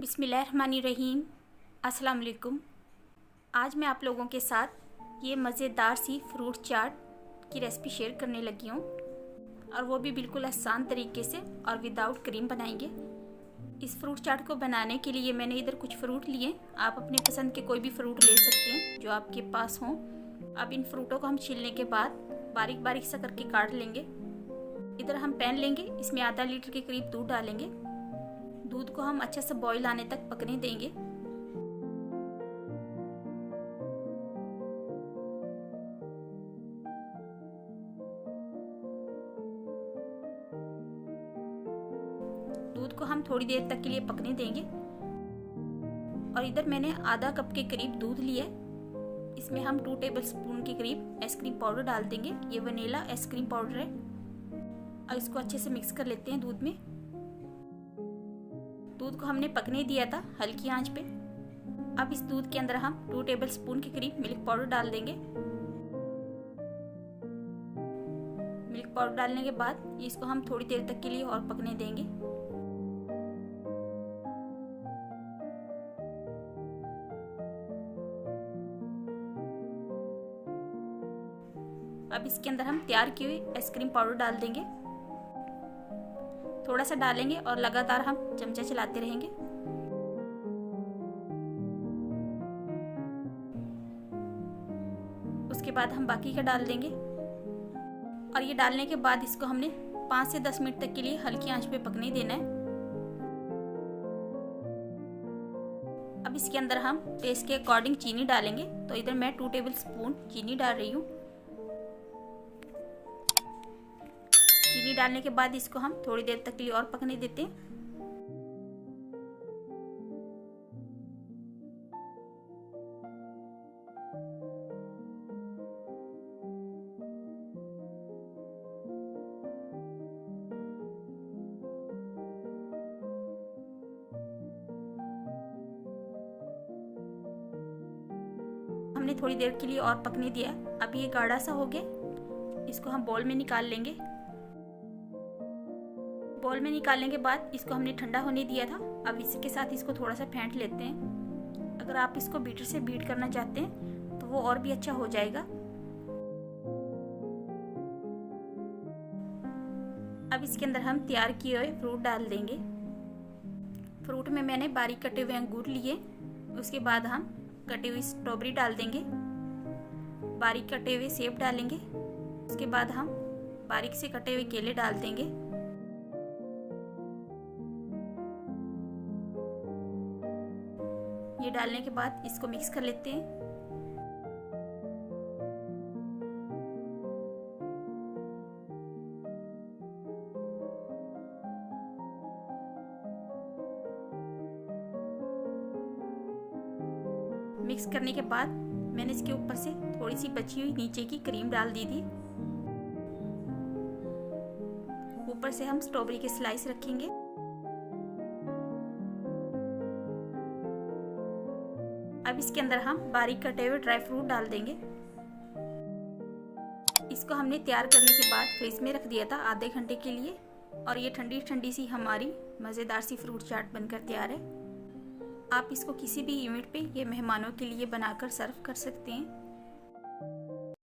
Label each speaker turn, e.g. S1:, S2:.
S1: बिस्मिल्लाहिर्रहमानिर्रहीम। अस्सलाम वालेकुम। आज मैं आप लोगों के साथ ये मज़ेदार सी फ्रूट चाट की रेसिपी शेयर करने लगी हूँ और वो भी बिल्कुल आसान तरीके से और विदाउट क्रीम बनाएंगे। इस फ्रूट चाट को बनाने के लिए मैंने इधर कुछ फ्रूट लिए। आप अपने पसंद के कोई भी फ्रूट ले सकते हैं जो आपके पास हों। अब इन फ्रूटों को हम छीलने के बाद बारीक बारीक सा करके काट लेंगे। इधर हम पैन लेंगे, इसमें आधा लीटर के करीब दूध डालेंगे। दूध को हम अच्छे से बॉईल आने तक पकने देंगे। दूध को हम थोड़ी देर तक के लिए पकने देंगे। और इधर मैंने आधा कप के करीब दूध लिया। इसमें हम 2 टेबलस्पून के करीब आइसक्रीम पाउडर डाल देंगे। ये वनीला आइसक्रीम पाउडर है और इसको अच्छे से मिक्स कर लेते हैं दूध में। दूध को हमने पकने दिया था हल्की आंच पे। अब इस दूध के अंदर हम 2 टेबलस्पून के करीब मिल्क पाउडर डाल देंगे। मिल्क पाउडर डालने के बाद इसको हम थोड़ी देर तक के लिए और पकने देंगे। अब इसके अंदर हम तैयार किए हुए आइसक्रीम पाउडर डाल देंगे। थोड़ा सा डालेंगे और लगातार हम चमचा चलाते रहेंगे। उसके बाद हम बाकी का डाल देंगे और ये डालने के बाद इसको हमने 5 से 10 मिनट तक के लिए हल्की आंच पे पकने देना है। अब इसके अंदर हम टेस्ट के अकॉर्डिंग चीनी डालेंगे। तो इधर मैं 2 टेबलस्पून चीनी डाल रही हूँ। चीनी डालने के बाद इसको हम थोड़ी देर तक के लिए और पकने देते हैं। हमने थोड़ी देर के लिए और पकने दिया। अब ये गाढ़ा सा हो गया। इसको हम बाउल में निकाल लेंगे। बाउल में निकालने के बाद इसको हमने ठंडा होने दिया था। अब इसके साथ इसको थोड़ा सा फेंट लेते हैं। अगर आप इसको बीटर से बीट करना चाहते हैं तो वो और भी अच्छा हो जाएगा। अब इसके अंदर हम तैयार किए हुए फ्रूट डाल देंगे। फ्रूट में मैंने बारीक कटे हुए अंगूर लिए। उसके बाद हम कटी हुई स्ट्रॉबेरी डाल देंगे। बारीक कटे हुए सेब डालेंगे। उसके बाद हम बारीक से कटे हुए केले डाल देंगे। ये डालने के बाद इसको मिक्स कर लेते हैं। मिक्स करने के बाद मैंने इसके ऊपर से थोड़ी सी बची हुई नीचे की क्रीम डाल दी थी। ऊपर से हम स्ट्रॉबेरी के स्लाइस रखेंगे। अब इसके अंदर हम बारीक कटे हुए ड्राई फ्रूट डाल देंगे। इसको हमने तैयार करने के बाद फ्रिज में रख दिया था आधे घंटे के लिए और ये ठंडी ठंडी सी हमारी मज़ेदार सी फ्रूट चाट बनकर तैयार है। आप इसको किसी भी इवेंट पे ये मेहमानों के लिए बनाकर सर्व कर सकते हैं।